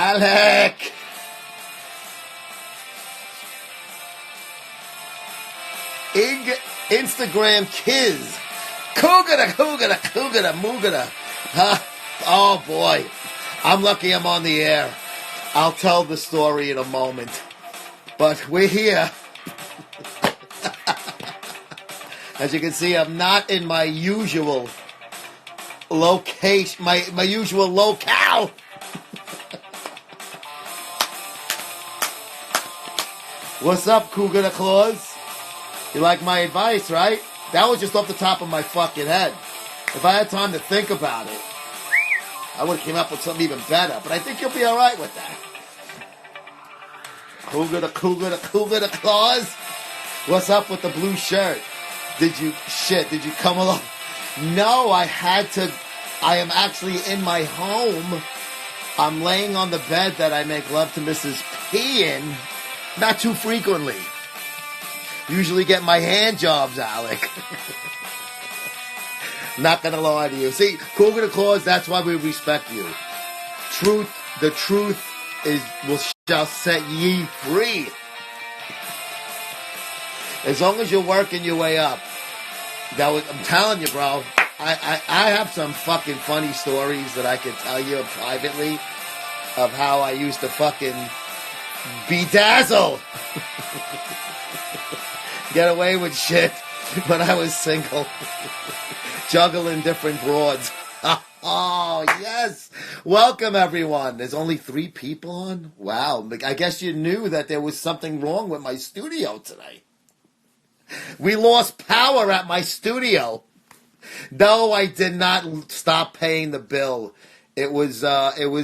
Alec! Instagram Kiz. Cougada, moogada. Huh? Oh boy. I'm lucky I'm on the air. I'll tell the story in a moment. But we're here. As you can see, I'm not in my usual location, my usual locale. What's up, Cougar the Claus? You like my advice, right? That was just off the top of my fucking head. If I had time to think about it, I would have came up with something even better. But I think you'll be all right with that. Cougar the Claus? What's up with the blue shirt? Did you come along? No, I am actually in my home. I'm laying on the bed that I make love to Mrs. P in. Not too frequently. Usually get my hand jobs, Alec. Not gonna lie to you. See, Cougar the Claus, that's why we respect you. The truth shall set ye free. As long as you're working your way up. I'm telling you, bro. I have some fucking funny stories that I can tell you privately of how I used to fucking bedazzle. Get away with shit when I was single. Juggling different broads. Oh, yes. Welcome, everyone. There's only 3 people on? Wow. I guess you knew that there was something wrong with my studio today. We lost power at my studio. No, I did not stop paying the bill. It was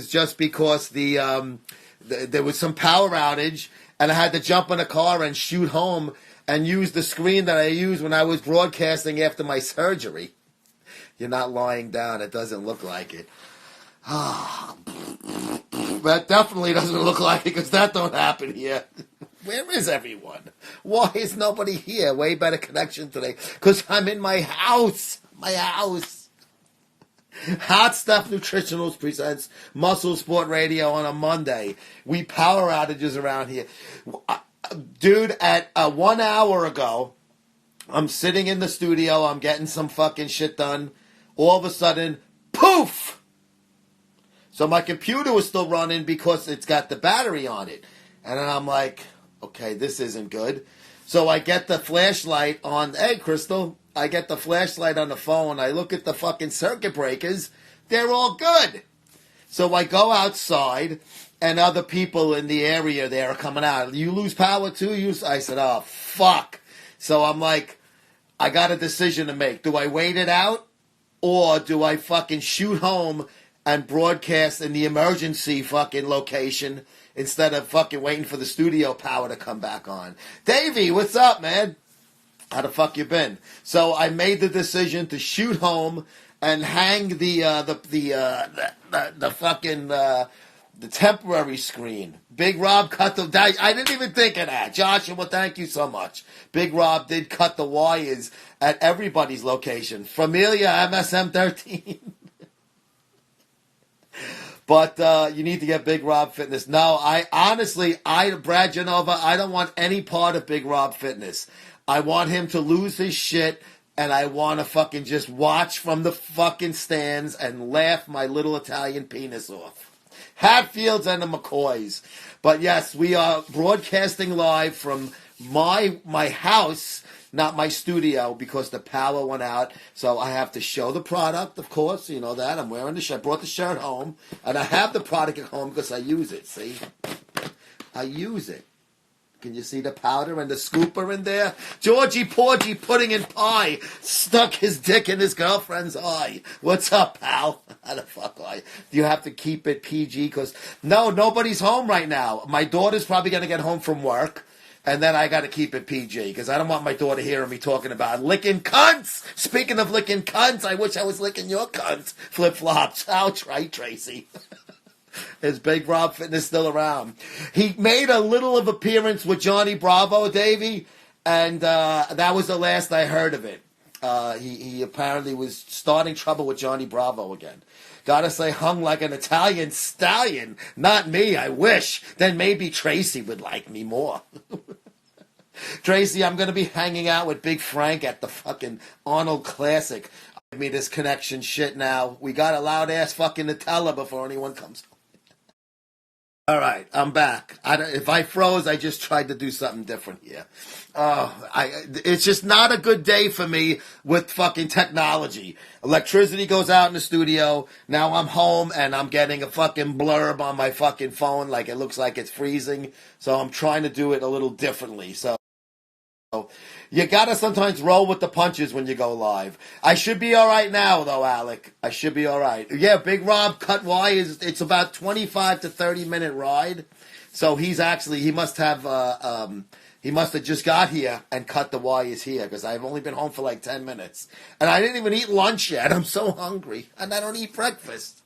just because there was some power outage, and I had to jump in a car and shoot home and use the screen that I used when I was broadcasting after my surgery. You're not lying down. It doesn't look like it. That definitely doesn't look like it because that don't happen here. Where is everyone? Why is nobody here? Way better connection today. Because I'm in my house. My house. Hot Stuff Nutritionals presents MuscleSport Radio on a Monday. We power outages around here. Dude, at 1 hour ago, I'm sitting in the studio. I'm getting some fucking shit done. All of a sudden, poof! So my computer was still running because it's got the battery on it. And then I'm like, okay, this isn't good. So I get the flashlight on. Hey, Crystal. I get the flashlight on the phone. I look at the fucking circuit breakers. They're all good. So I go outside, and other people in the area there are coming out. You lose power too? I said, oh, fuck. So I'm like, I got a decision to make. Do I wait it out? Or do I fucking shoot home and broadcast in the emergency fucking location instead of fucking waiting for the studio power to come back on? Davey, what's up, man? How the fuck you been? So I made the decision to shoot home and hang the temporary screen. Big Rob cut the. I didn't even think of that, Joshua. Thank you so much. Big Rob did cut the wires at everybody's location. Familia MSM 13. But you need to get Big Rob Fitness. No, Brad Genova, I don't want any part of Big Rob Fitness. I want him to lose his shit, and I want to fucking just watch from the fucking stands and laugh my little Italian penis off. Hatfields and the McCoys. But yes, we are broadcasting live from my house, not my studio, because the power went out. So I have to show the product, of course. You know that. I'm wearing the shirt. I brought the shirt home, and I have the product at home because I use it. See? I use it. Can you see the powder and the scooper in there? Georgie Porgy Pudding and Pie stuck his dick in his girlfriend's eye. What's up, pal? How the fuck are you? Do you have to keep it PG? Because, no, nobody's home right now. My daughter's probably going to get home from work. And then I got to keep it PG because I don't want my daughter hearing me talking about licking cunts. Speaking of licking cunts, I wish I was licking your cunts. Flip-flops. Ouch, right, Tracy? Is Big Rob Fitness still around? He made a little of appearance with Johnny Bravo, Davey, and that was the last I heard of it. He apparently was starting trouble with Johnny Bravo again. Gotta say hung like an Italian stallion. Not me, I wish. Then maybe Tracy would like me more. Tracy, I'm gonna be hanging out with Big Frank at the fucking Arnold Classic. I mean, this connection shit now. We got a loud ass fucking Nutella before anyone comes. All right, I'm back. If I froze, I just tried to do something different here. It's just not a good day for me with fucking technology. Electricity goes out in the studio. Now I'm home and I'm getting a fucking blurb on my fucking phone like it looks like it's freezing. So I'm trying to do it a little differently. So you gotta sometimes roll with the punches when you go live. I should be alright now, though, Alec. I should be alright. Yeah, Big Rob cut wires. It's about 25 to 30 minute ride. So he must have just got here and cut the wires here because I've only been home for like 10 minutes. And I didn't even eat lunch yet. I'm so hungry. And I don't eat breakfast.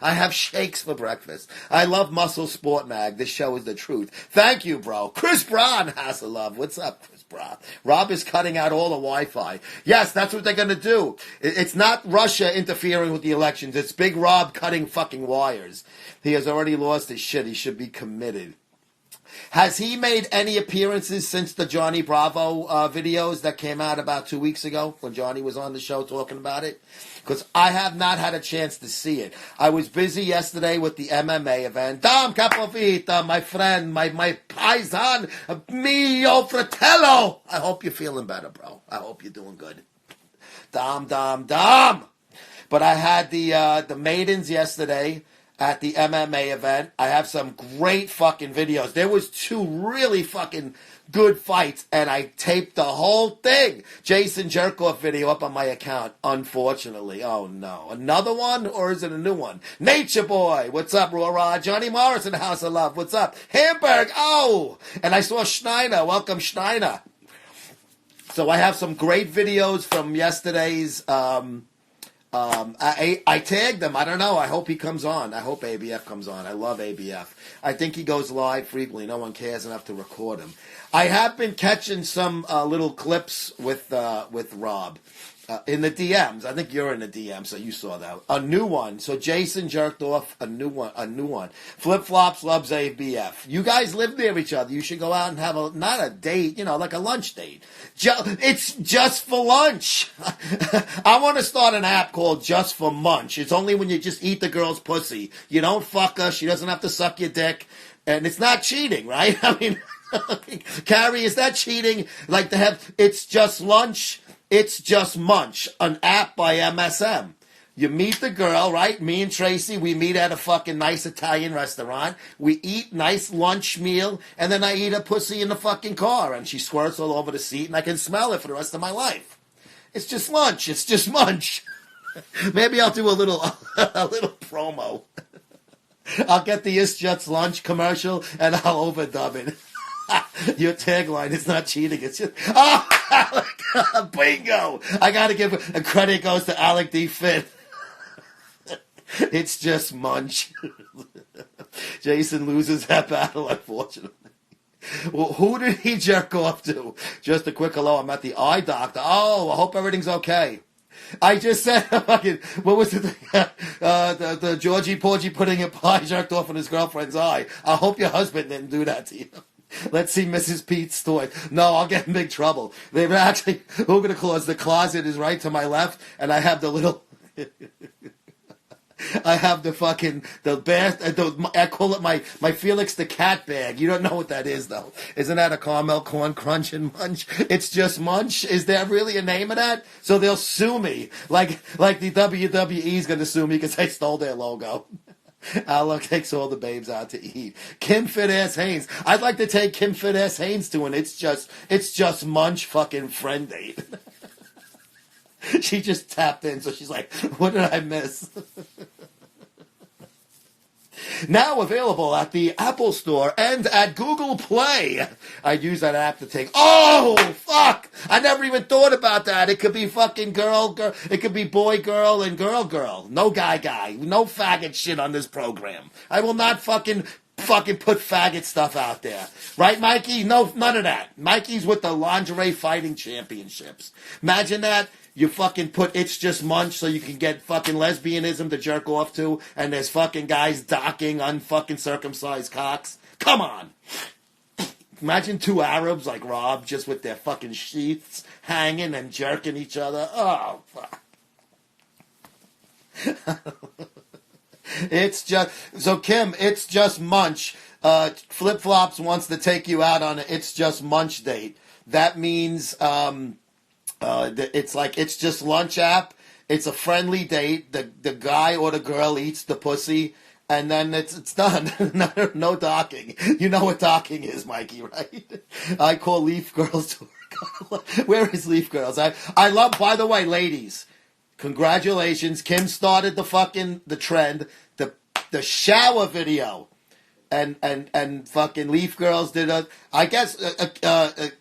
I have shakes for breakfast. I love MuscleSport Mag. This show is the truth. Thank you, bro. Chris Brown has a love. What's up, Chris Brown? Rob is cutting out all the Wi-Fi. Yes, that's what they're going to do. It's not Russia interfering with the elections. It's Big Rob cutting fucking wires. He has already lost his shit. He should be committed. Has he made any appearances since the Johnny Bravo videos that came out about 2 weeks ago when Johnny was on the show talking about it? Because I have not had a chance to see it. I was busy yesterday with the MMA event. Dom Capovita, my friend, my paisan, mio fratello. I hope you're feeling better, bro. I hope you're doing good. Dom. But I had the maidens yesterday at the MMA event. I have some great fucking videos. There was 2 really fucking good fights, and I taped the whole thing. Jason Jerkoff video up on my account, unfortunately. Oh, no. Another one, or is it a new one? Nature Boy, what's up, Rora? Johnny Morrison, House of Love, what's up? Hamburg, oh! And I saw Schneider, welcome Schneider. So I have some great videos from yesterday's, I tagged him. I don't know. I hope he comes on. I hope ABF comes on. I love ABF. I think he goes live frequently. No one cares enough to record him. I have been catching some little clips with Rob in the DMs. I think you're in the DMs, so you saw that. A new one. So Jason jerked off a new one. Flip Flops loves ABF. You guys live near each other. You should go out and have not a date, like a lunch date. It's just for lunch. I want to start an app called Just for Munch. It's only when you just eat the girl's pussy. You don't fuck her. She doesn't have to suck your dick. And it's not cheating, right? I mean, Carrie, is that cheating? Like to have, it's just lunch. It's Just Munch, an app by MSM. You meet the girl, right? Me and Tracy, we meet at a fucking nice Italian restaurant. We eat nice lunch meal, and then I eat a pussy in the fucking car, and she squirts all over the seat, and I can smell it for the rest of my life. It's just lunch. It's just Munch. Maybe I'll do a little promo. I'll get the It's Just Lunch commercial, and I'll overdub it. Your tagline is not cheating. It's just, Alec, bingo. I got to give a credit goes to Alec D. Finn. It's just Munch. Jason loses that battle, unfortunately. Well, who did he jerk off to? Just a quick hello. I'm at the eye doctor. Oh, I hope everything's okay. I just said, what was it? The Georgie Porgy pudding and pie jerked off in his girlfriend's eye. I hope your husband didn't do that to you. Let's see Mrs. Pete's toy. No, I'll get in big trouble. They've actually, who going to close? The closet is right to my left, and I have the little, I have the fucking, I call it my Felix the Cat bag. You don't know what that is, though. Isn't that a caramel corn crunch and munch? It's just Munch. Is there really a name of that? So they'll sue me. Like the WWE's going to sue me because I stole their logo. Alec takes all the babes out to eat. Kim Fit-Ass Haynes. I'd like to take Kim Fit-Ass Haynes to an It's just Munch fucking friend date. She just tapped in, so she's like, what did I miss? Now available at the Apple Store and at Google Play. I'd use that app to take. Oh, fuck! I never even thought about that. It could be fucking girl. It could be boy, girl, and girl. No guy. No faggot shit on this program. I will not fucking put faggot stuff out there. Right, Mikey? No, none of that. Mikey's with the Lingerie Fighting Championships. Imagine that. You fucking put It's Just Munch so you can get fucking lesbianism to jerk off to, and there's fucking guys docking unfucking circumcised cocks. Come on. Imagine two Arabs like Rob just with their fucking sheaths hanging and jerking each other. Oh, fuck. It's just... So, Kim, It's Just Munch. Flip Flops wants to take you out on an It's Just Munch date. That means it's like It's Just Lunch app. It's a friendly date. The guy or the girl eats the pussy. And then it's done. No docking. You know what docking is, Mikey, right? I call Leaf Girls to work. Where is Leaf Girls? I love, by the way, ladies, congratulations. Kim started the trend, the shower video. And fucking Leaf Girls did I guess,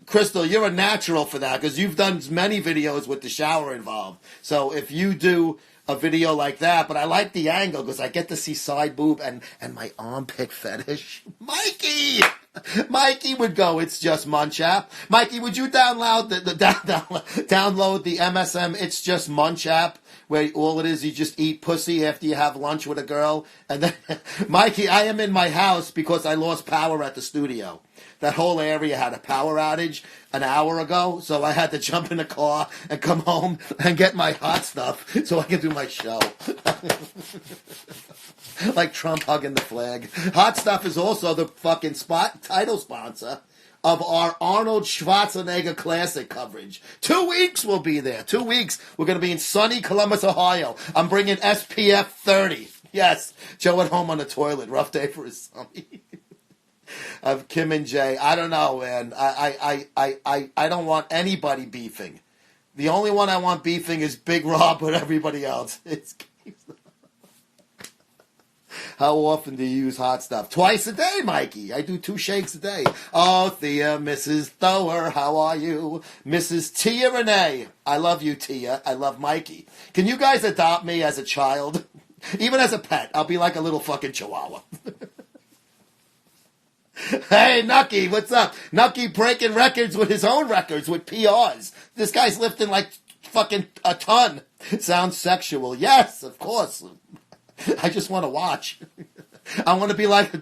Crystal, you're a natural for that because you've done many videos with the shower involved. So if you do a video like that, but I like the angle because I get to see side boob and my armpit fetish. Mikey would go, It's Just Munch app. Mikey, would you download download the MSM It's Just Munch app where all it is, you just eat pussy after you have lunch with a girl? And then, Mikey, I am in my house because I lost power at the studio. That whole area had a power outage an hour ago, so I had to jump in the car and come home and get my hot stuff so I can do my show. Like Trump hugging the flag. Hot Stuff is also the fucking title sponsor of our Arnold Schwarzenegger Classic coverage. 2 weeks we'll be there. 2 weeks. We're going to be in sunny Columbus, Ohio. I'm bringing SPF 30. Yes, Joe at home on the toilet. Rough day for his son. Of Kim and Jay. I don't know, man. I don't want anybody beefing. The only one I want beefing is Big Rob with everybody else. How often do you use Hot Stuff? Twice a day, Mikey. I do 2 shakes a day. Oh, Thea, Mrs. Thor, how are you? Mrs. Tia Renee. I love you, Tia. I love Mikey. Can you guys adopt me as a child? Even as a pet. I'll be like a little fucking chihuahua. Hey, Nucky, what's up? Nucky breaking records with his own records, with PRs. This guy's lifting like fucking a ton. Sounds sexual. Yes, of course. I just want to watch. I want to be like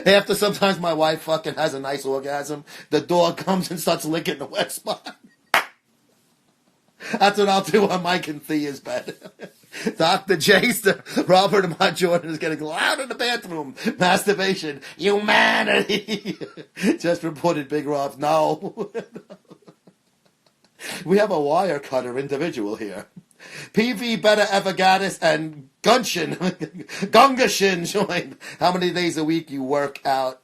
after sometimes my wife fucking has a nice orgasm, the dog comes and starts licking the wet spot. That's what I'll do on Mike and Thea's bed. Dr. Jaster, Robert and my Jordan is getting loud in the bathroom. Masturbation. Humanity. Just reported Big Rob. No. We have a wire cutter individual here. PV Better Evagatis and Gunshin. Gungashin joined. How many days a week you work out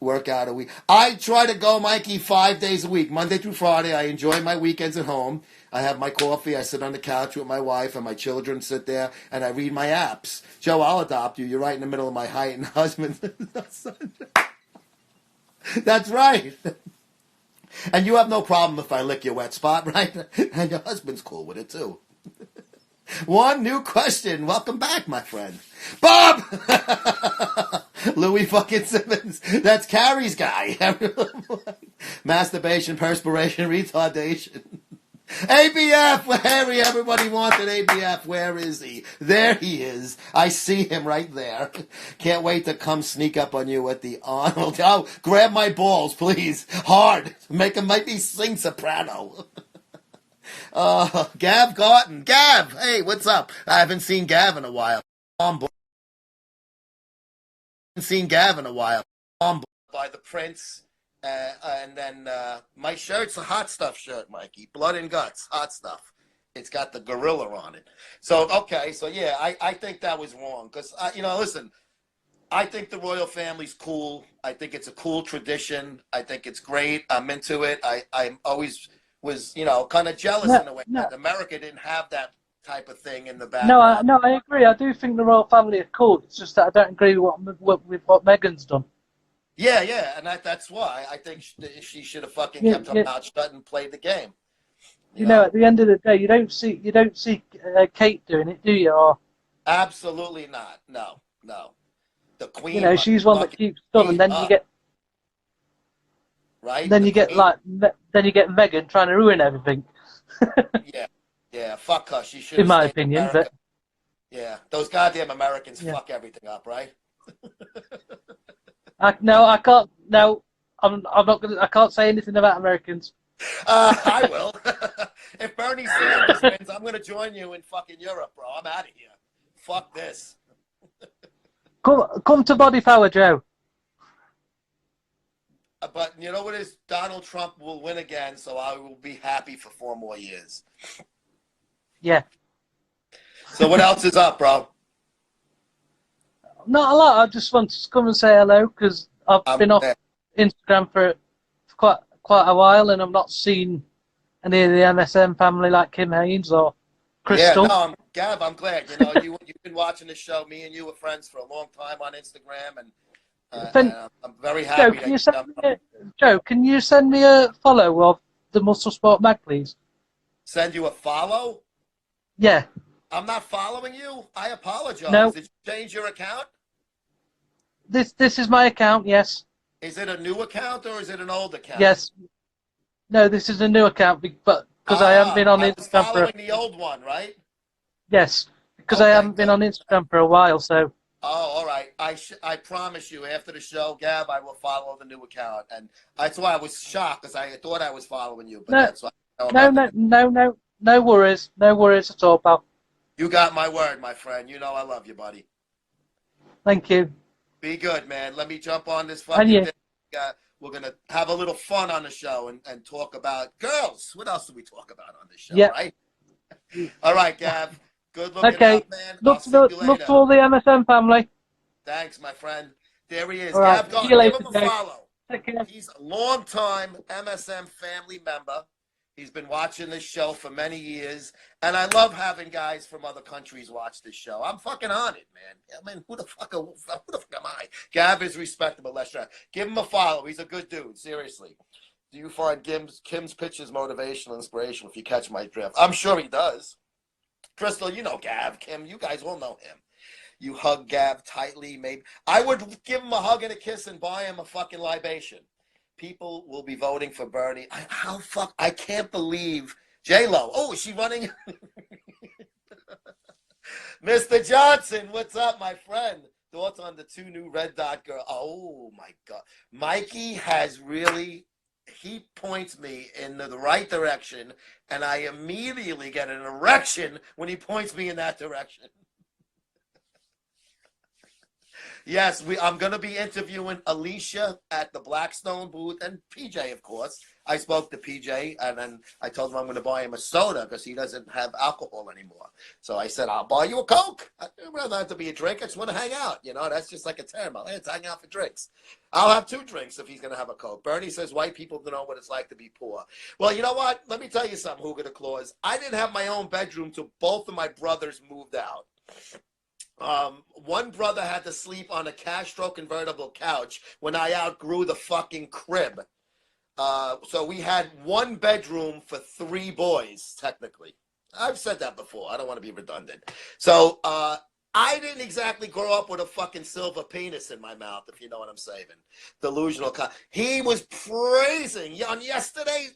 a week? I try to go, Mikey, 5 days a week. Monday through Friday. I enjoy my weekends at home. I have my coffee. I sit on the couch with my wife and my children sit there and I read my apps. Joe, I'll adopt you. You're right in the middle of my height and husband. That's right. And you have no problem if I lick your wet spot, right? And your husband's cool with it too. One new question. Welcome back, my friend. Bob! Louis fucking Simmons. That's Carrie's guy. Masturbation, perspiration, retardation. ABF, Harry, everybody wanted ABF. Where is he? There he is. I see him right there. Can't wait to come sneak up on you at the Arnold. Oh, grab my balls, please. Hard. Make me sing soprano. Gav Garten. Gav, hey, what's up? I haven't seen Gav in a while. On board. Haven't seen Gav in a while. On board by the Prince. And then my shirt's a Hot Stuff shirt, Mikey. Blood and Guts, Hot Stuff. It's got the gorilla on it. So, okay, so yeah, I think that was wrong. Because, listen, I think the royal family's cool. I think it's a cool tradition. I think it's great. I'm into it. I always was, kind of jealous in a way that America didn't have that type of thing in the background. No, I agree. I do think the royal family are cool. It's just that I don't agree with what Meghan's done. Yeah, and that's why I think she should have fucking kept her mouth shut and played the game. You know, at the end of the day, you don't see Kate doing it, do you? Or absolutely not. No. The Queen. She's one that keeps done, and then you get right. Then you get Meghan trying to ruin everything. Yeah, yeah. Fuck her. She should in have my stayed in opinion. America. But Yeah, those goddamn Americans yeah, fuck everything up, right? no, I can't. No, I'm not gonna. I can't say anything about Americans. I will. If Bernie Sanders wins, I'm going to join you in fucking Europe, bro. I'm out of here. Fuck this. Come to Body Power, Joe. But you know what is? Donald Trump will win again, so I will be happy for 4 more years. Yeah. So what else is up, bro? Not a lot. I just wanted to come and say hello because I've I'm been off there. Instagram for quite a while, and I've not seen any of the MSM family like Kim Haynes or Yeah, Crystal. no, Gav, I'm glad. You know, you've been watching the show. Me and you were friends for a long time on Instagram, and I'm very Joe, happy can that you you send jumped me on. Joe, can you send me a follow of the MuscleSport mag, please? Send you a follow. Yeah. I'm not following you. I apologize. No, Did you change your account? this is my account. Yes. Is it a new account or is it an old account? Yes. No, this is a new account, but because I haven't been on I was Instagram following the old one, right? yes, because I Okay, haven't been good. on Instagram for a while. So Oh, all right. I promise you, after the show, Gab, I will follow the new account, and that's why I was shocked because I thought I was following you, but no, that's why I know about the new. no worries, no worries at all, pal. You got my word, my friend. You know I love you, buddy. Thank you. Be good, man. Let me jump on this And fucking you. thing. We're gonna have a little fun on the show and talk about girls. What else do we talk about on this show, Yeah. right? All right, Gav. Good looking Okay. out, man. I'll see you Look later. to all the MSM family. Thanks, my friend. There he is. All right. Gav, See you give later, him a Joe. follow. Take care. He's a long-time MSM family member. He's been watching this show for many years, and I love having guys from other countries watch this show. I'm fucking on it, man. I mean, who the fuck am I? Gav is respectable. Let's try. Give him a follow. He's a good dude. Seriously. Do you find Kim's pitches motivational, inspirational? If you catch my drift, I'm sure he does. Crystal, you know Gav, Kim. You guys all know him. You hug Gav tightly, maybe. I would give him a hug and a kiss and buy him a fucking libation. People will be voting for Bernie. I can't believe J-Lo. Oh, is she running? Mr. Johnson, what's up, my friend? Thoughts on the 2 new red dot girl? Oh my God. Mikey has really, he points me in the right direction, and I immediately get an erection when he points me in that direction. Yes, I'm going to be interviewing Alicia at the Blackstone booth and PJ, of course. I spoke to PJ, and then I told him I'm going to buy him a soda because he doesn't have alcohol anymore. So I said, I'll buy you a Coke. I don't want that to be a drink. I just want to hang out. You know, that's just like a term. Let's hang out for drinks. I'll have 2 drinks if he's going to have a Coke. Bernie says white people don't know what it's like to be poor. Well, you know what? Let me tell you something, Hooga the Claus. I didn't have my own bedroom till both of my brothers moved out. One brother had to sleep on a Castro convertible couch when I outgrew the fucking crib. So we had 1 bedroom for 3 boys, technically. I've said that before. I don't want to be redundant. So I didn't exactly grow up with a fucking silver penis in my mouth, if you know what I'm saying. Delusional. He was praising on yesterday.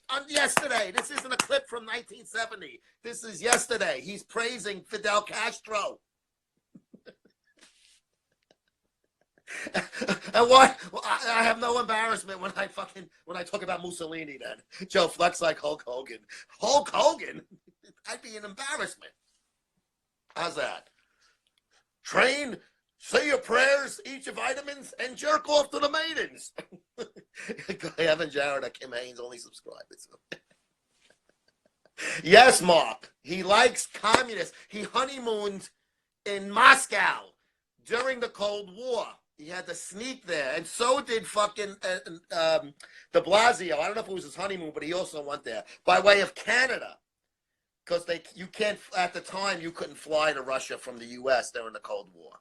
This isn't a clip from 1970. This is yesterday. He's praising Fidel Castro. And what? I have no embarrassment when I talk about Mussolini. Then Joe flex like Hulk Hogan. Hulk Hogan? I'd be an embarrassment. How's that? Train, say your prayers, eat your vitamins, and jerk off to the maidens. Evan Jarrett or Kim Haynes only subscribers. Yes, Mark. He likes communists. He honeymooned in Moscow during the Cold War. He had to sneak there, and so did fucking de Blasio. I don't know if it was his honeymoon, but he also went there by way of Canada, because you can't, at the time you couldn't fly to Russia from the U.S. during the Cold War.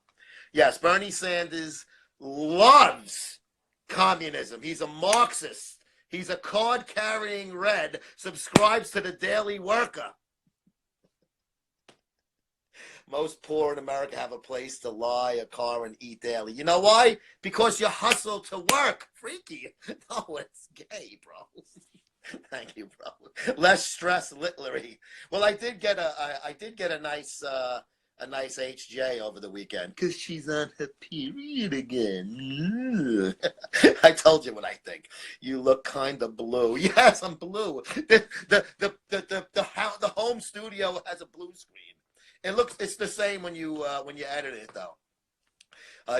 Yes, Bernie Sanders loves communism. He's a Marxist. He's a card-carrying red. Subscribes to the Daily Worker. Most poor in America have a place to lie, a car, and eat daily. You know why? Because you hustle to work. Freaky. No, it's gay, bro. Thank you, bro. Less stress, literally. Well, I did get a nice HJ over the weekend because she's on her period again. I told you what I think. You look kind of blue. Yes, I'm blue. The home studio has a blue screen. It's the same when you edit it though.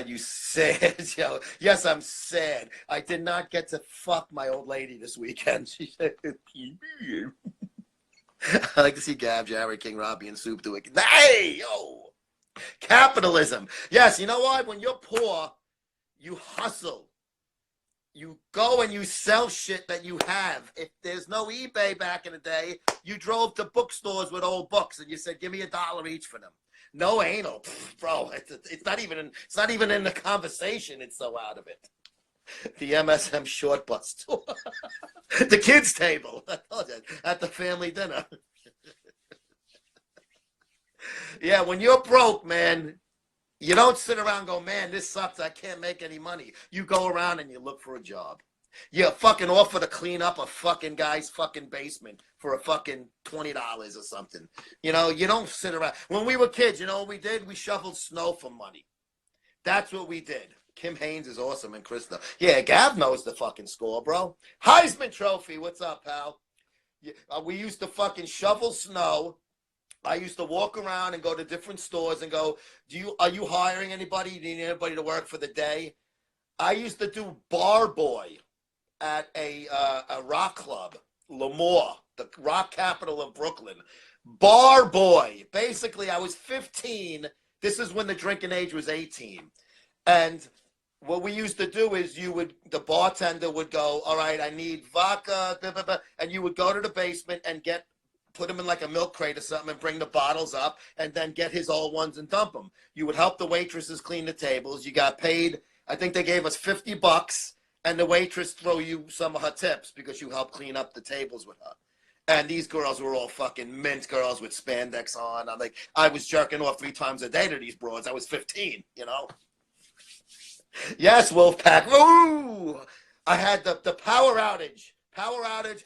You sad, yo. Yes, I'm sad. I did not get to fuck my old lady this weekend. She said, I like to see Gab, Jared, King Robbie, and Soup do it. Hey, yo! Capitalism. Yes, you know what? When you're poor, you hustle. You go and you sell shit that you have. If there's no eBay back in the day, you drove to bookstores with old books and you said, give me $1 each for them. No anal, bro. It's not even in the conversation. It's so out of it. The MSM short bus tour, the kids' table at the family dinner. Yeah, when you're broke, man, you don't sit around and go, man, this sucks. I can't make any money. You go around and you look for a job. You fucking offer to clean up a fucking guy's fucking basement for a fucking $20 or something. You know, you don't sit around. When we were kids, you know what we did? We shoveled snow for money. That's what we did. Kim Haynes is awesome and Krista. Yeah, Gav knows the fucking score, bro. Heisman Trophy. What's up, pal? We used to fucking shovel snow. I used to walk around and go to different stores and go, are you hiring anybody? Do you need anybody to work for the day? I used to do bar boy at a rock club, Lemoore, the rock capital of Brooklyn. Bar boy. Basically, I was 15. This is when the drinking age was 18. And what we used to do is the bartender would go, all right, I need vodka, blah, blah, blah, and you would go to the basement and put them in like a milk crate or something and bring the bottles up and then get his old ones and dump them. You would help the waitresses clean the tables. You got paid, I think they gave us $50, and the waitress throw you some of her tips because you helped clean up the tables with her. And these girls were all fucking mint girls with spandex on. I was jerking off 3 times a day to these broads. I was 15, you know? Yes, Wolfpack. Woo! I had the power outage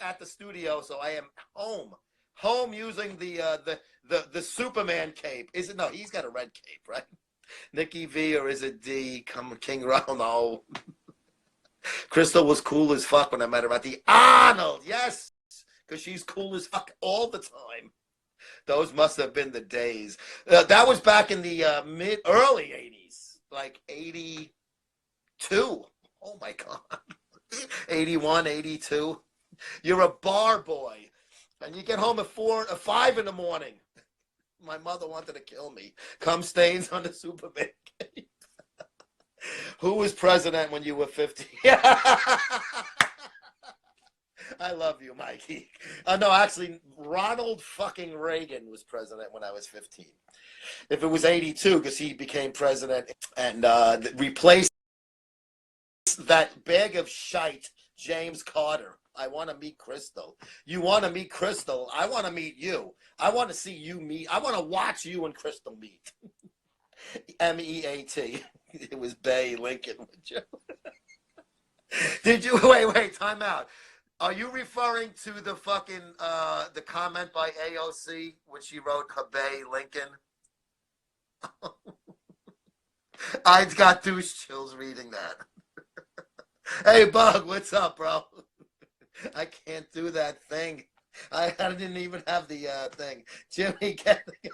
at the studio, so I am home using the Superman cape. Is it? No, he's got a red cape, right? Nikki V, or is it D? Come King Ron. No. Crystal was cool as fuck when I met her at the Arnold. Yes, because she's cool as fuck all the time. Those must have been the days. That was back in the early 80s, like 82. Oh my God. 81, 82. You're a bar boy. And you get home at 5 in the morning. My mother wanted to kill me. Cum stains on the Superman cape. Who was president when you were 50? I love you, Mikey. No, actually, Ronald fucking Reagan was president when I was 15. If it was 82, because he became president and replaced that bag of shite, James Carter. I want to meet Crystal. You want to meet Crystal. I want to meet you. I want to see you meet. I want to watch you and Crystal meet. MEAT. It was Bay Lincoln. Did you wait? Time out. Are you referring to the fucking the comment by AOC when she wrote her Bay Lincoln? I got douche chills reading that. Hey, Bug, what's up, bro? I can't do that thing. I didn't even have the thing. Jimmy, get the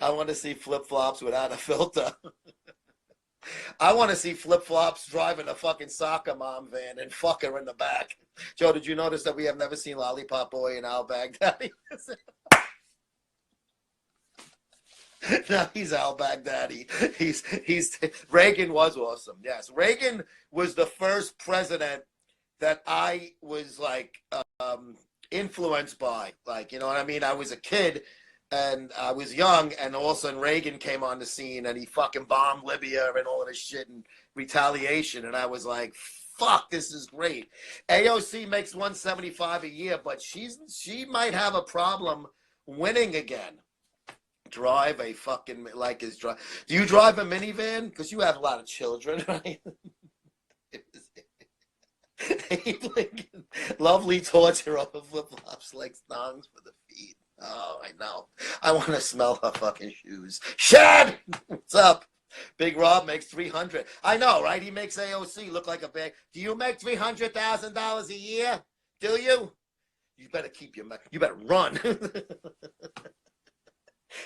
I want to see flip-flops without a filter. I want to see flip-flops driving a fucking soccer mom van and fuck her in the back. Joe, did you notice that we have never seen Lollipop Boy and Al Baghdadi? No, he's Al Baghdadi. He's Reagan was awesome. Yes, Reagan was the first president that I was like influenced by. Like, you know what I mean? I was a kid and I was young, and all of a sudden Reagan came on the scene and he fucking bombed Libya and all of this shit in retaliation, and I was like, fuck, this is great. AOC makes 175 a year, but she might have a problem winning again. Drive a fucking Do you drive a minivan? Because you have a lot of children, right? Abe Lincoln, lovely torture over flip-flops like thongs for the feet. Oh, I know. I want to smell her fucking shoes. Shad! What's up? Big Rob makes 300. I know, right? He makes AOC look like a big. Do you make $300,000 a year? Do you? You better keep your. You better run.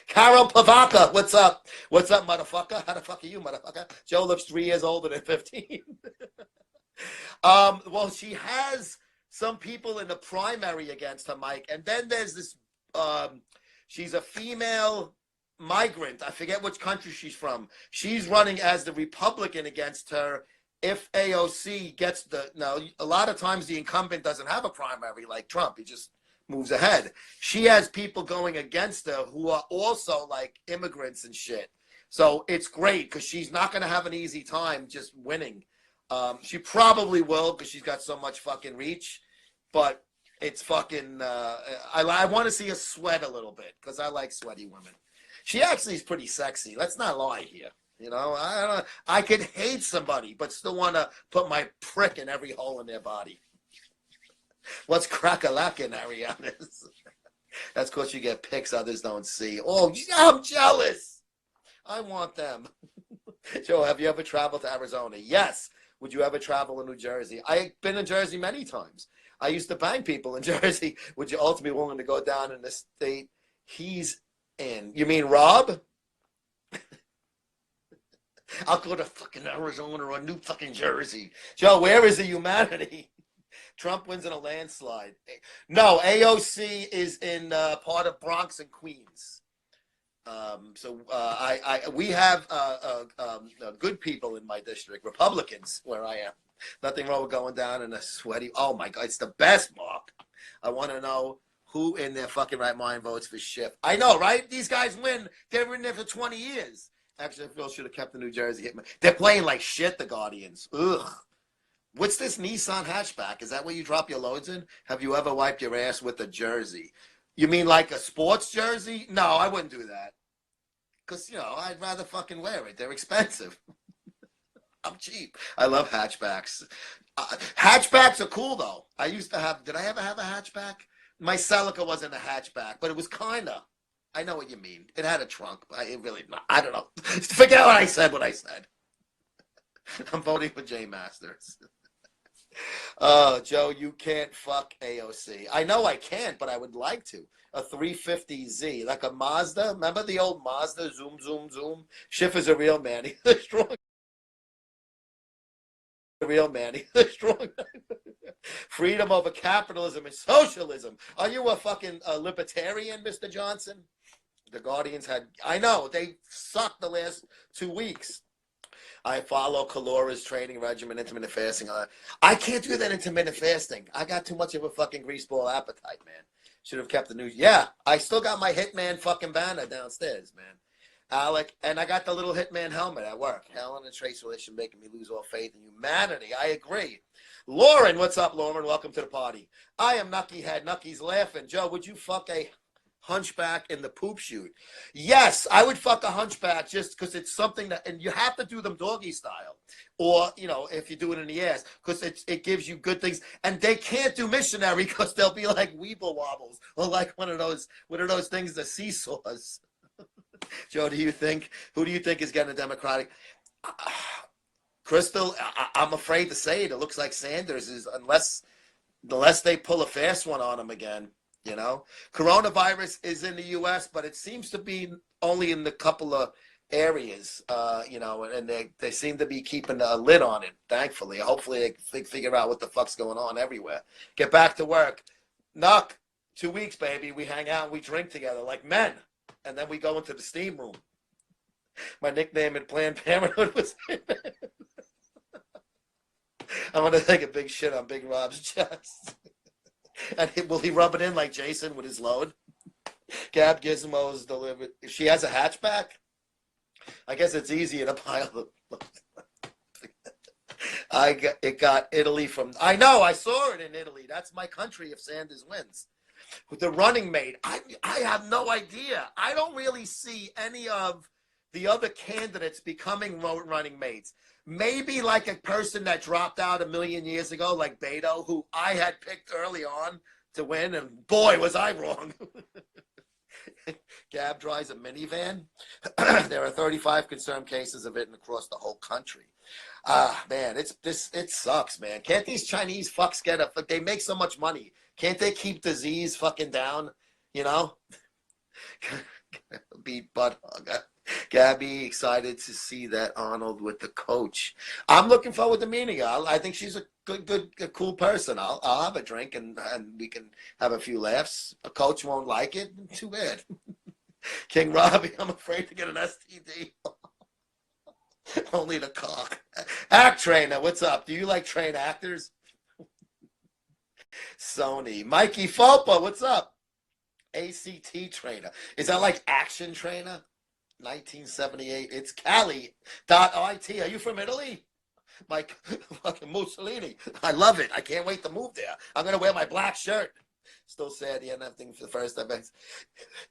Carol Pavaka, what's up? What's up, motherfucker? How the fuck are you, motherfucker? Joe looks 3 years older than 15. Well, she has some people in the primary against her, Mike, and then there's this. She's a female migrant. I forget which country she's from. She's running as the Republican against her. If AOC gets the now, a lot of times the incumbent doesn't have a primary like Trump. He just moves ahead. She has people going against her who are also like immigrants and shit. So it's great because she's not going to have an easy time just winning. She probably will because she's got so much fucking reach, but it's fucking. I want to see her sweat a little bit because I like sweaty women. She actually is pretty sexy. Let's not lie here. You know, I could hate somebody, but still want to put my prick in every hole in their body. What's crack-a-lackin', Arianas? That's because you get pics others don't see. Oh, I'm jealous. I want them. Joe, have you ever traveled to Arizona? Yes. Would you ever travel in New Jersey? I've been in Jersey many times. I used to bang people in Jersey. Would you ultimately be willing to go down in the state he's in? You mean Rob? I'll go to fucking Arizona or New fucking Jersey. Joe, where is the humanity? Trump wins in a landslide. No, AOC is in part of Bronx and Queens. We have good people in my district, Republicans, where I am. Nothing wrong with going down in a sweaty. Oh my God, it's the best, Mark. I want to know who in their fucking right mind votes for Schiff. I know, right? These guys win. They've been there for 20 years. Actually, I feel should have kept the New Jersey hitman. They're playing like shit, the Guardians. Ugh. What's this Nissan hatchback? Is that where you drop your loads in? Have you ever wiped your ass with a jersey? You mean like a sports jersey? No, I wouldn't do that. Because, you know, I'd rather fucking wear it. They're expensive. I'm cheap. I love hatchbacks. Hatchbacks are cool, though. I used to have, did I ever have a hatchback? My Celica wasn't a hatchback, but it was kind of. I know what you mean. It had a trunk. It really, I don't know. Forget what I said. I'm voting for Jay Masters. Joe, you can't fuck AOC. I know I can't, but I would like to. A 350Z, like a Mazda. Remember the old Mazda? Zoom, zoom, zoom. Schiff is a real man. He's a strong. A real man. He's a strong. Freedom over capitalism and socialism. Are you a fucking libertarian, Mr. Johnson? The Guardians had. I know they sucked the last 2 weeks. I follow Calora's training regimen, intermittent fasting. I can't do that intermittent fasting. I got too much of a fucking greaseball appetite, man. Should have kept the news. Yeah, I still got my Hitman fucking banner downstairs, man. Alec, and I got the little Hitman helmet at work. Helen and Trace relation making me lose all faith in humanity. I agree. Lauren, what's up, Lauren? Welcome to the party. I am Nucky Head. Nucky's laughing. Joe, would you fuck a hunchback in the poop shoot? Yes, I would fuck a hunchback just because it's something that, and you have to do them doggy style, or you know, if you do it in the ass, because it gives you good things. And they can't do missionary because they'll be like weeble wobbles or like one of those things, the seesaws. Joe, who do you think is getting a Democratic? Crystal, I'm afraid to say it. It looks like Sanders is, unless they pull a fast one on him again. You know, coronavirus is in the U.S., but it seems to be only in the couple of areas, you know, and they seem to be keeping a lid on it, thankfully. Hopefully they figure out what the fuck's going on everywhere. Get back to work. Nuck, 2 weeks, baby. We hang out and we drink together like men, and then we go into the steam room. My nickname in Planned Parenthood was I'm going to take a big shit on Big Rob's chest. And will he rub it in like Jason with his load? Gab Gizmo's delivered. If she has a hatchback, I guess it's easier to pile the. It got Italy from. I know. I saw it in Italy. That's my country if Sanders wins. With the running mate, I have no idea. I don't really see any of the other candidates becoming running mates. Maybe like a person that dropped out a million years ago, like Beto, who I had picked early on to win, and boy, was I wrong. Gab drives a minivan. There are 35 confirmed cases of it across the whole country. Man, it sucks, man. Can't these Chinese fucks get a? They make so much money. Can't they keep disease fucking down? You know, beat butt hugger. Gabby excited to see that Arnold with the coach. I'm looking forward to meeting her. I think she's a cool person. I'll have a drink and we can have a few laughs. A coach won't like it. Too bad. King Robbie, I'm afraid to get an STD. Only the cock. Act trainer, what's up? Do you like train actors? Sony. Mikey Fopa, what's up? ACT trainer. Is that like action trainer? 1978. It's Cali.it. Are you from Italy? Like fucking Mussolini. I love it. I can't wait to move there. I'm gonna wear my black shirt. Still sad the NF thing for the first time.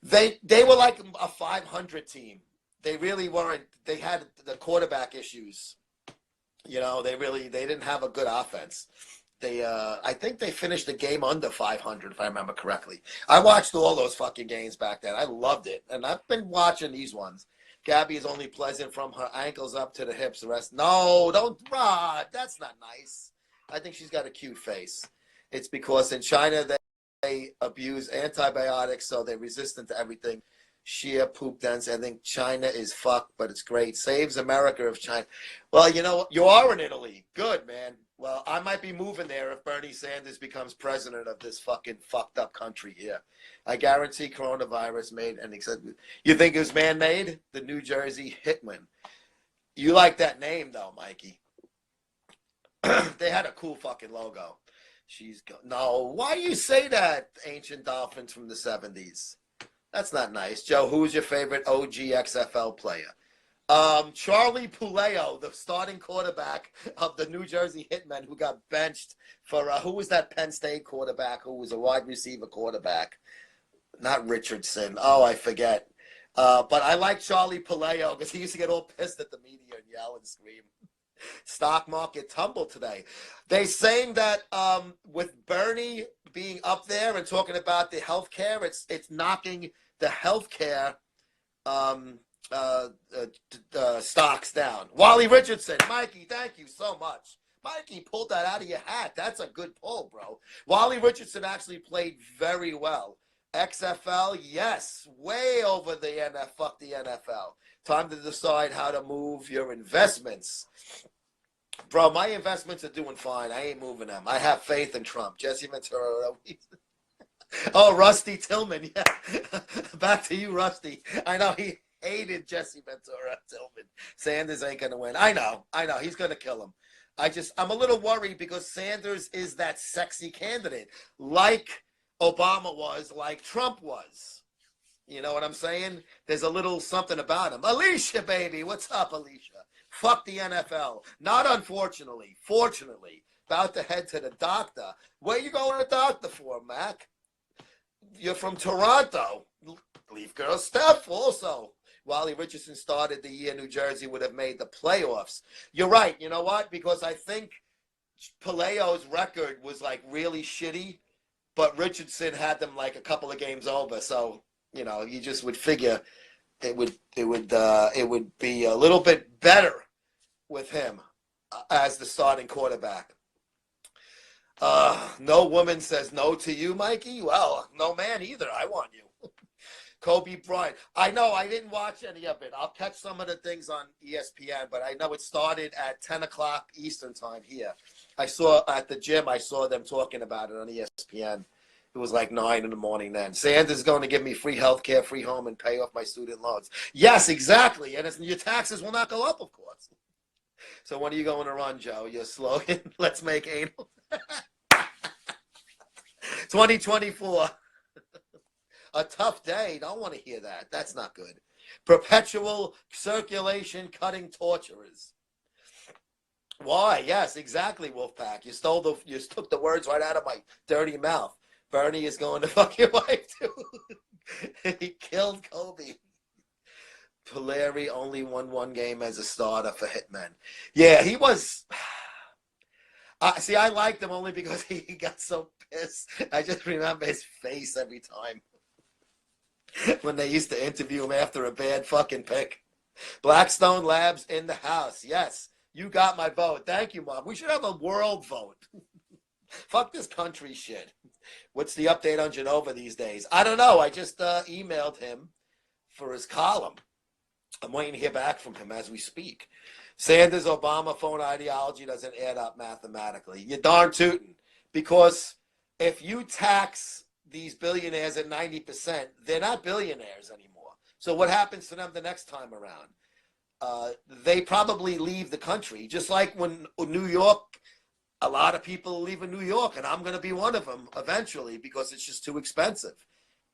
They were like a 500 team. They really weren't. They had the quarterback issues. You know, they didn't have a good offense. I think they finished the game under 500, if I remember correctly. I watched all those fucking games back then. I loved it. And I've been watching these ones. Gabby is only pleasant from her ankles up to the hips. The rest, no, don't, that's not nice. I think she's got a cute face. It's because in China, they abuse antibiotics, so they're resistant to everything. Sheer poop dents. I think China is fucked, but it's great. Saves America of China. Well, you know what? You are in Italy. Good, man. Well, I might be moving there if Bernie Sanders becomes president of this fucking fucked up country here. I guarantee coronavirus made, and he said, you think it was man-made? The New Jersey Hitman. You like that name, though, Mikey. They had a cool fucking logo. No, why do you say that, ancient Dolphins from the 70s? That's not nice. Joe, who's your favorite OG XFL player? Charlie Puleo, the starting quarterback of the New Jersey Hitmen, who got benched for who was that Penn State quarterback who was a wide receiver quarterback? Not Richardson. Oh, I forget. But I like Charlie Puleo because he used to get all pissed at the media and yell and scream. Stock market tumbled today. They saying that with Bernie being up there and talking about the health care, it's knocking the health care stocks down. Wally Richardson, Mikey, thank you so much. Mikey pulled that out of your hat. That's a good pull, bro. Wally Richardson actually played very well. XFL, yes, way over the NFL. Fuck the NFL. Time to decide how to move your investments. Bro, my investments are doing fine. I ain't moving them. I have faith in Trump. Jesse Ventura. Oh, Rusty Tillman. Yeah. Back to you, Rusty. I know he hated Jesse Ventura Tillman. Sanders ain't going to win. I know. He's going to kill him. I'm a little worried because Sanders is that sexy candidate. Like Obama was, like Trump was. You know what I'm saying? There's a little something about him. Alicia, baby. What's up, Alicia? Fuck the NFL. Not unfortunately. Fortunately. About to head to the doctor. Where you going to the doctor for, Mac? You're from Toronto. Leaf girl Steph also. Wally Richardson started the year New Jersey would have made the playoffs. You're right. You know what? Because I think Paleo's record was like really shitty, but Richardson had them like a couple of games over. So, you know, you just would figure it would be a little bit better with him as the starting quarterback. No woman says no to you, Mikey. Well, no man either. I want you. Kobe Bryant. I know I didn't watch any of it. I'll catch some of the things on ESPN, but I know it started at 10 o'clock Eastern time here. I saw at the gym, I saw them talking about it on ESPN. It was like 9 in the morning then. Sanders is going to give me free health care, free home, and pay off my student loans. Yes, exactly. And your taxes will not go up, of course. So when are you going to run, Joe? Your slogan, let's make anal. 2024. A tough day. Don't want to hear that. That's not good. Perpetual circulation cutting torturers. Why? Yes, exactly, Wolfpack. You took the words right out of my dirty mouth. Bernie is going to fuck your wife too. He killed Kobe. Polari only won one game as a starter for Hitmen. Yeah, he was. See, I liked him only because he got so pissed. I just remember his face every time when they used to interview him after a bad fucking pick. Blackstone Labs in the house. Yes, you got my vote. Thank you, Mom. We should have a world vote. Fuck this country shit. What's the update on Genova these days? I don't know. I just emailed him for his column. I'm waiting to hear back from him as we speak. Sanders Obama phone ideology doesn't add up mathematically. You're darn tootin'. Because if you tax these billionaires at 90%, they're not billionaires anymore. So what happens to them the next time around? They probably leave the country, just like when New York, a lot of people leave in New York, and I'm going to be one of them eventually because it's just too expensive.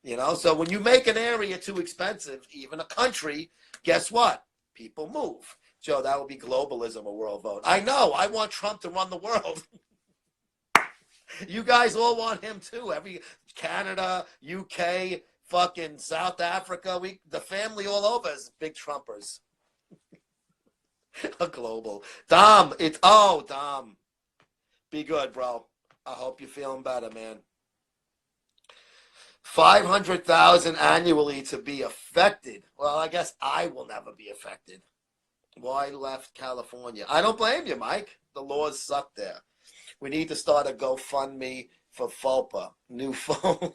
You know, so when you make an area too expensive, even a country, guess what? People move. Joe, that would be globalism, a world vote. I know. I want Trump to run the world. You guys all want him too. Every Canada, UK, fucking South Africa, the family all over is big Trumpers. A global. Dom, Dom. Be good, bro. I hope you're feeling better, man. 500,000 annually to be affected. Well, I guess I will never be affected. Why left California? I don't blame you, Mike. The laws suck there. We need to start a GoFundMe for FOPA. New phone.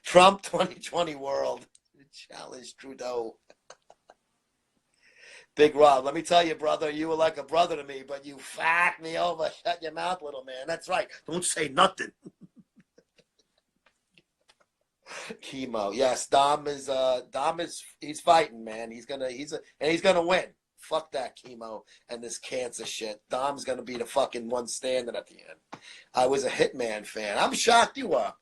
Trump 2020 world. Challenge Trudeau. Big Rob, let me tell you, brother, you were like a brother to me, but you fucked me over. Shut your mouth, little man. That's right. Don't say nothing. Chemo. Yes, Dom is he's fighting, man. He's gonna win. Fuck that chemo and this cancer shit. Dom's gonna be the fucking one standing at the end. I was a Hitman fan. I'm shocked you are.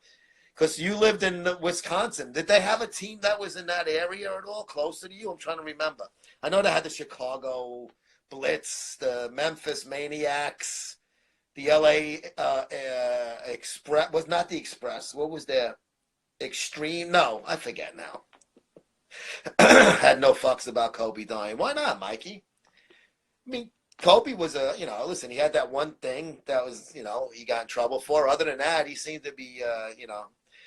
Because you lived in Wisconsin. Did they have a team that was in that area at all, closer to you? I'm trying to remember. I know they had the Chicago Blitz, the Memphis Maniacs, the LA Express. Was not the Express. What was their Extreme? No, I forget now. Had no fucks about Kobe dying. Why not, Mikey? I mean, Kobe was listen, he had that one thing that was, he got in trouble for. Other than that, he seemed to be,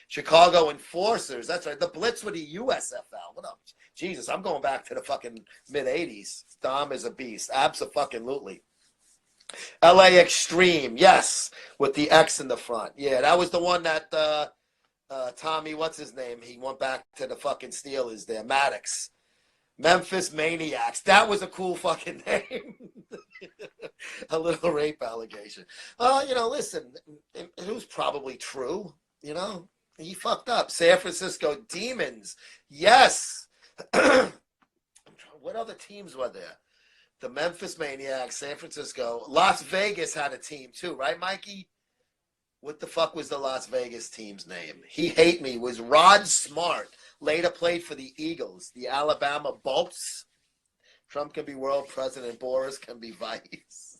Chicago Enforcers. That's right. The Blitz with the USFL. What up? Jesus, I'm going back to the fucking mid-'80s. Dom is a beast. Abso-fucking-lutely. LA Extreme. Yes. With the X in the front. Yeah, that was the one that Tommy, what's his name? He went back to the fucking Steelers there. Maddox. Memphis Maniacs. That was a cool fucking name. A little rape allegation. Listen, it was probably true, He fucked up. San Francisco Demons. Yes. What other teams were there? The Memphis Maniacs, San Francisco. Las Vegas had a team too, right, Mikey? What the fuck was the Las Vegas team's name? He hate me. Was Rod Smart. Later played for the Eagles. The Alabama Bolts. Trump can be world president. Boris can be vice.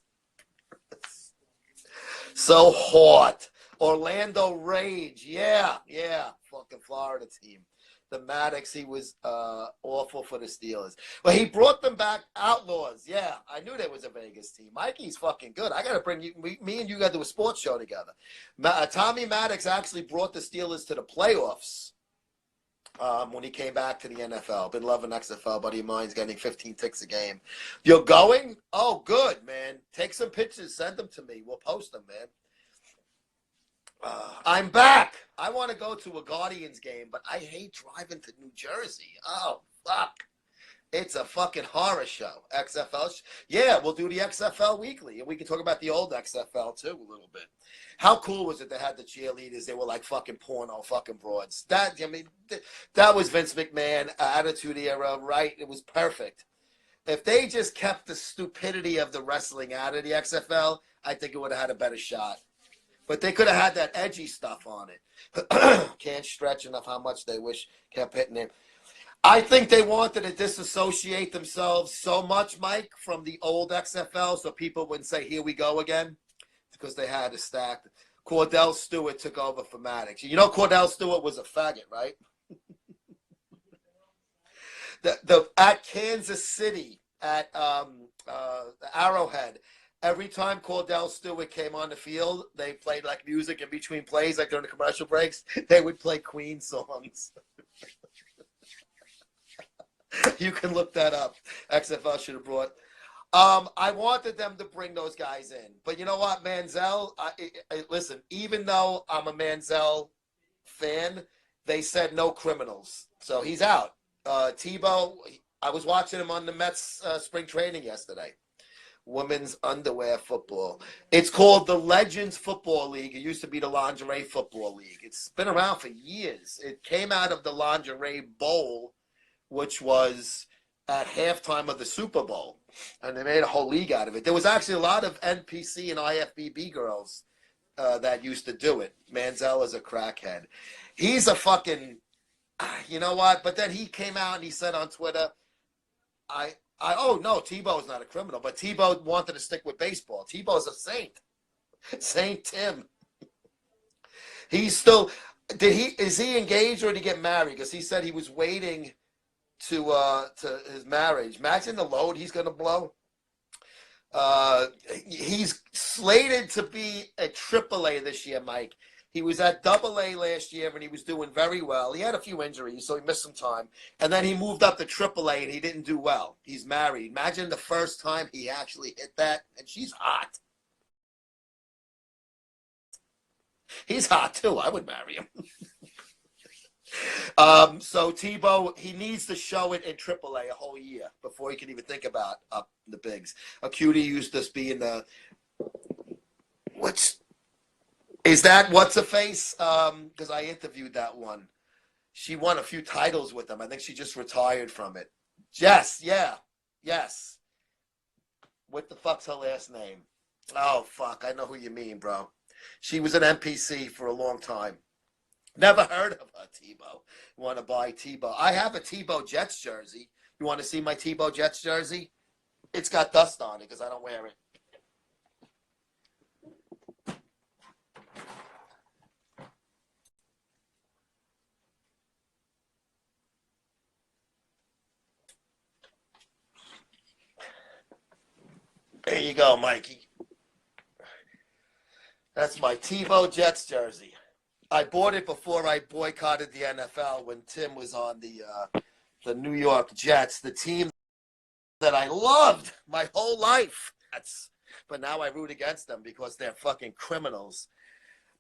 So hot. Orlando Rage. Yeah. Fucking Florida team. The Maddox, he was awful for the Steelers. But he brought them back. Outlaws. Yeah, I knew there was a Vegas team. Mikey's fucking good. I got to bring you, me and you got to do a sports show together. Tommy Maddox actually brought the Steelers to the playoffs when he came back to the NFL. Been loving XFL. Buddy of mine's getting 15 ticks a game. You're going? Oh, good, man. Take some pictures. Send them to me. We'll post them, man. I'm back. I want to go to a Guardians game, but I hate driving to New Jersey. Oh, fuck. It's a fucking horror show. XFL. Yeah, we'll do the XFL weekly, and we can talk about the old XFL, too, a little bit. How cool was it they had the cheerleaders? They were like fucking porno fucking broads. That was Vince McMahon, Attitude Era, right? It was perfect. If they just kept the stupidity of the wrestling out of the XFL, I think it would have had a better shot. But they could have had that edgy stuff on it. Can't stretch enough how much they wish kept hitting it. I think they wanted to disassociate themselves so much, Mike, from the old XFL so people wouldn't say, here we go again, because they had to stack. Cordell Stewart took over for Maddox. You know Cordell Stewart was a faggot, right? The at Kansas City at Arrowhead. Every time Cordell Stewart came on the field, they played like music in between plays, like during the commercial breaks. They would play Queen songs. You can look that up. XFL should have brought. I wanted them to bring those guys in, but you know what, Manziel? Listen, even though I'm a Manziel fan, they said no criminals, so he's out. Tebow, I was watching him on the Mets spring training yesterday. Women's underwear football. It's called the Legends Football League. It used to be the Lingerie Football League. It's been around for years. It came out of the Lingerie Bowl, which was at halftime of the Super Bowl, and they made a whole league out of it. There was actually a lot of NPC and IFBB girls that used to do it. Manziel is a crackhead. He's a fucking, you know what? But then he came out and he said on Twitter, oh no, Tebow is not a criminal, but Tebow wanted to stick with baseball. Tebow's a saint. Saint Tim. He's still, is he engaged or did he get married? Because he said he was waiting to his marriage. Imagine the load he's going to blow. He's slated to be at AAA this year, Mike. He was at AA last year and he was doing very well. He had a few injuries, so he missed some time. And then he moved up to AAA and he didn't do well. He's married. Imagine the first time he actually hit that. And she's hot. He's hot too. I would marry him. So Tebow, he needs to show it in AAA a whole year before he can even think about up the bigs. Acuity used to be in the what's a face? Because I interviewed that one. She won a few titles with them. I think she just retired from it. Jess, yeah, yes. What the fuck's her last name? Oh fuck, I know who you mean, bro. She was an NPC for a long time. Never heard of her, Tebow. You want to buy Tebow? I have a Tebow Jets jersey. You want to see my Tebow Jets jersey? It's got dust on it because I don't wear it. There you go, Mikey. That's my Tebow Jets jersey. I bought it before I boycotted the NFL when Tim was on the New York Jets, the team that I loved my whole life. But now I root against them because they're fucking criminals.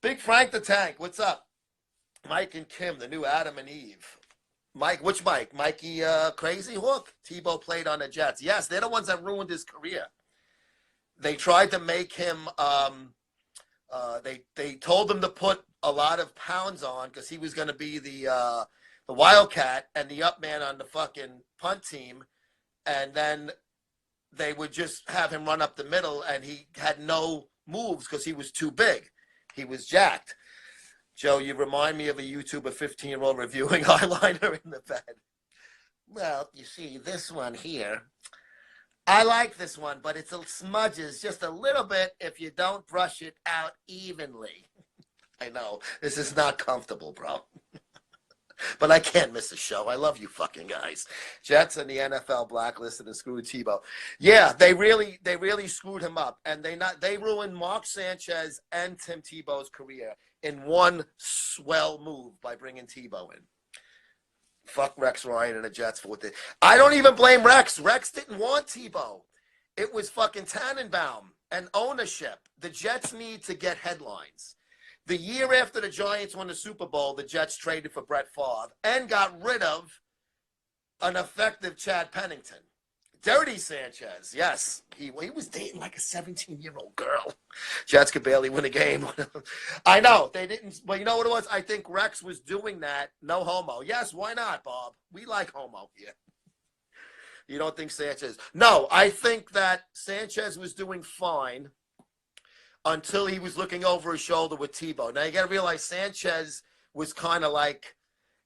Big Frank the Tank, what's up? Mike and Kim, the new Adam and Eve. Mike, which Mike? Mikey Crazy Hook? Tebow played on the Jets. Yes, they're the ones that ruined his career. They tried to make him they told him to put a lot of pounds on because he was going to be the Wildcat and the up man on the fucking punt team, and then they would just have him run up the middle, and he had no moves because he was too big. He was jacked. Joe, you remind me of a YouTuber 15-year-old reviewing eyeliner in the bed. Well, you see, this one here, I like this one, but it smudges just a little bit if you don't brush it out evenly. I know, this is not comfortable, bro. But I can't miss a show. I love you fucking guys. Jets and the NFL blacklisted and screwed Tebow. Yeah, they really screwed him up. And they ruined Mark Sanchez and Tim Tebow's career in one swell move by bringing Tebow in. Fuck Rex Ryan and the Jets for what they... I don't even blame Rex. Rex didn't want Tebow. It was fucking Tannenbaum and ownership. The Jets need to get headlines. The year after the Giants won the Super Bowl, the Jets traded for Brett Favre and got rid of an effective Chad Pennington. Dirty Sanchez, yes. He was dating like a 17-year-old girl. Jets could barely win a game. I know, they didn't, but you know what it was? I think Rex was doing that. No homo. Yes, why not, Bob? We like homo here. You don't think Sanchez? No, I think that Sanchez was doing fine until he was looking over his shoulder with Tebow. Now, you got to realize Sanchez was kind of like,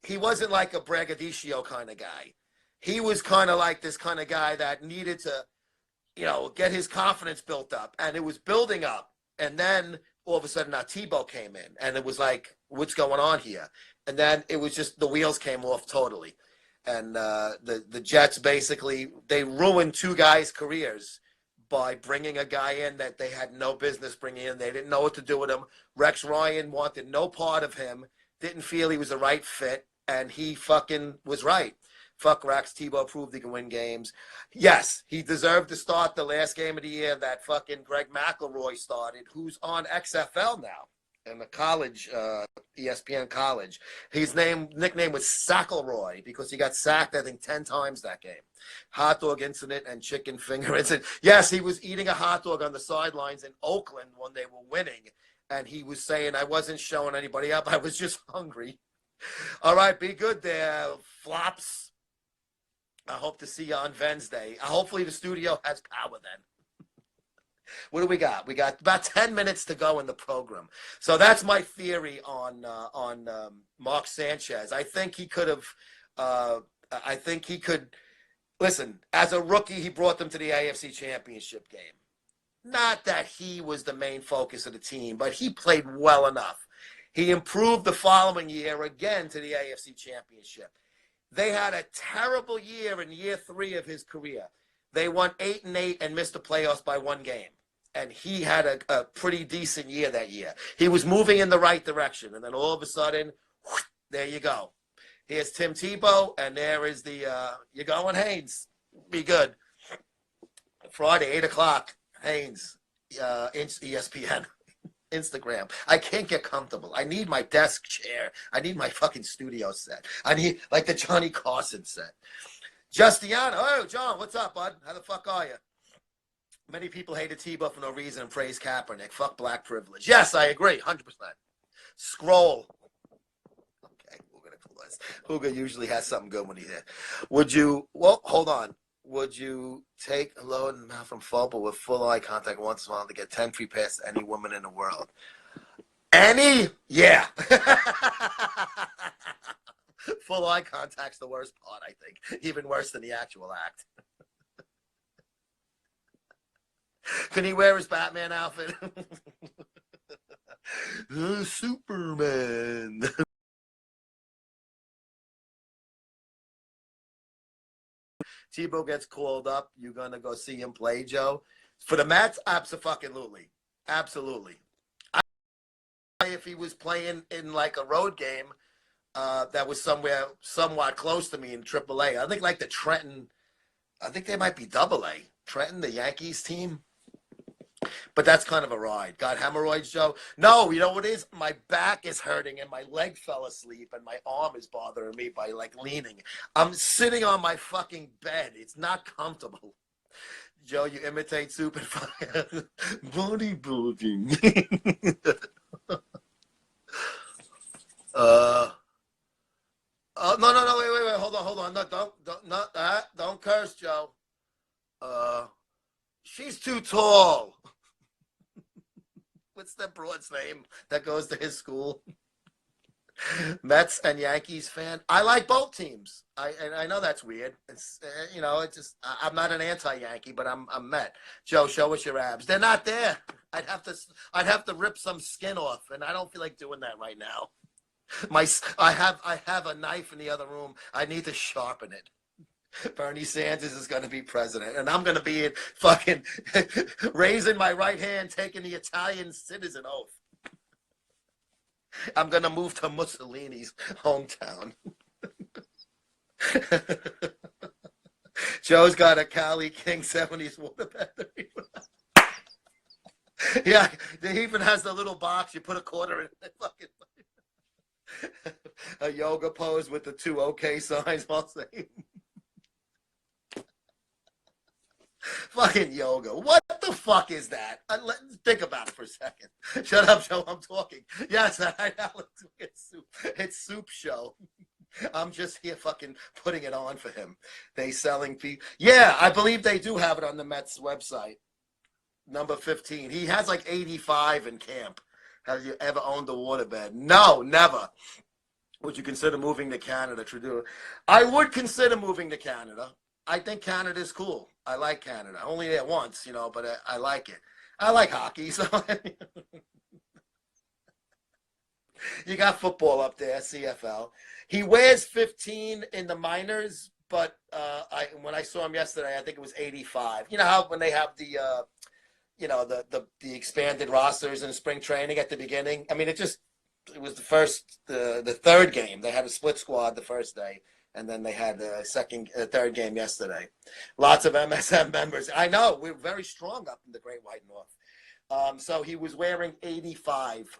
he wasn't like a braggadocio kind of guy. He was kind of like this kind of guy that needed to, get his confidence built up. And it was building up. And then all of a sudden, now Tebow came in. And it was like, what's going on here? And then it was just the wheels came off totally. And the Jets basically, they ruined two guys' careers by bringing a guy in that they had no business bringing in. They didn't know what to do with him. Rex Ryan wanted no part of him, didn't feel he was the right fit, and he fucking was right. Fuck Rex. Tebow proved he can win games. Yes, he deserved to start the last game of the year that fucking Greg McElroy started, who's on XFL now in the college, ESPN college. His nickname was Sackleroy because he got sacked, I think, 10 times that game. Hot dog incident and chicken finger incident. Yes, he was eating a hot dog on the sidelines in Oakland when they were winning, and he was saying, I wasn't showing anybody up. I was just hungry. All right, be good there, flops. I hope to see you on Wednesday. Hopefully the studio has power then. What do we got? We got about 10 minutes to go in the program. So that's my theory on Mark Sanchez. I think he could have listen, as a rookie, he brought them to the AFC Championship game. Not that he was the main focus of the team, but he played well enough. He improved the following year again to the AFC Championship. They had a terrible year in year 3 of his career. They won 8-8 and missed the playoffs by 1 game. And he had a pretty decent year that year. He was moving in the right direction. And then all of a sudden, whoosh, there you go. Here's Tim Tebow, and there is the, you're going, Haynes. Be good. Friday, 8 o'clock, Haynes, ESPN, Instagram. I can't get comfortable. I need my desk chair. I need my fucking studio set. I need, like the Johnny Carson set. Justiano, oh, John, what's up, bud? How the fuck are you? Many people hated Tebow for no reason and praised Kaepernick. Fuck black privilege. Yes, I agree, 100%. Scroll. Okay, we're going to pull this. Huga usually has something good when he's here. Would you, well, hold on. Would you take a load and mouth from football with full eye contact once in a while to get 10 free passes to any woman in the world? Any? Yeah. Full eye contact's the worst part, I think. Even worse than the actual act. Can he wear his Batman outfit? Superman. Tebow gets called up. You're going to go see him play, Joe? For the Mets? Absolutely. Absolutely. If he was playing in like a road game that was somewhere somewhat close to me in AAA. I think like the Trenton, I think they might be AA. Trenton, the Yankees team. But that's kind of a ride. Got hemorrhoids, Joe? No, you know what it is? My back is hurting and my leg fell asleep and my arm is bothering me by like leaning. I'm sitting on my fucking bed. It's not comfortable. Joe, you imitate super bodybuilding. No, wait, hold on. No, don't curse, Joe. She's too tall. What's that broad's name that goes to his school? Mets and Yankees fan. I like both teams. I know that's weird. It's it's just I'm not an anti-Yankee, but I'm Met. Joe, show us your abs. They're not there. I'd have to rip some skin off, and I don't feel like doing that right now. I have a knife in the other room. I need to sharpen it. Bernie Sanders is going to be president, and I'm going to be fucking raising my right hand, taking the Italian citizen oath. I'm going to move to Mussolini's hometown. Joe's got a Cali King 70s waterbed. Yeah, he even has the little box. You put a quarter in it. Fucking a yoga pose with the 2 OK signs while saying. Fucking yoga. What the fuck is that? Think about it for a second. Shut up, Joe. I'm talking. Yes, Alex, it's Soup Show. I'm just here fucking putting it on for him. They selling people. Yeah, I believe they do have it on the Mets website. Number 15. He has like 85 in camp. Have you ever owned a waterbed? No, never. Would you consider moving to Canada, Trudeau? I would consider moving to Canada. I think Canada's cool. I like Canada. Only there once, but I like it. I like hockey. So You got football up there, CFL. He wears 15 in the minors, but when I saw him yesterday, I think it was 85. You know how when they have the the expanded rosters in spring training at the beginning. I mean, it was the third game. They had a split squad the first day, and then they had the third game yesterday. Lots of MSM members. I know we're very strong up in the Great White North. So he was wearing 85.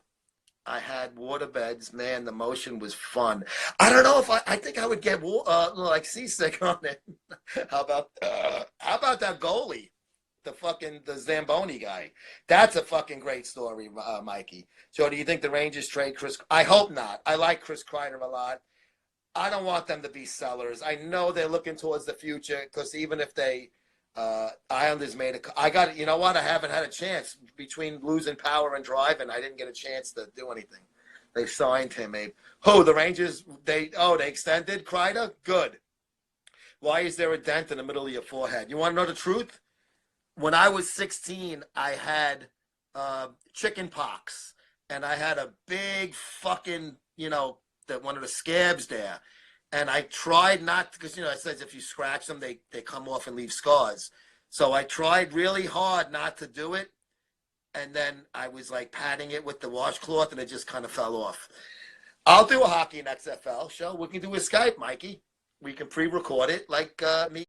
I had water beds. Man, the motion was fun. I don't know if I think I would get like seasick on it. How about that goalie? The Zamboni guy. That's a fucking great story, Mikey. So do you think the Rangers trade Chris? I hope not. I like Chris Kreider a lot. I don't want them to be sellers. I know they're looking towards the future because even if they Islanders made you know what? I haven't had a chance between losing power and drive, and I didn't get a chance to do anything. They signed him, Abe. Who, the Rangers? They extended Kreider? Good. Why is there a dent in the middle of your forehead? You want to know the truth? When I was 16, I had chicken pox, and I had a big fucking, one of the scabs there. And I tried not to, because, it says if you scratch them, they come off and leave scars. So I tried really hard not to do it. And then I was like patting it with the washcloth, and it just kind of fell off. I'll do a Hockey Next FL show. We can do a Skype, Mikey. We can pre-record it like me.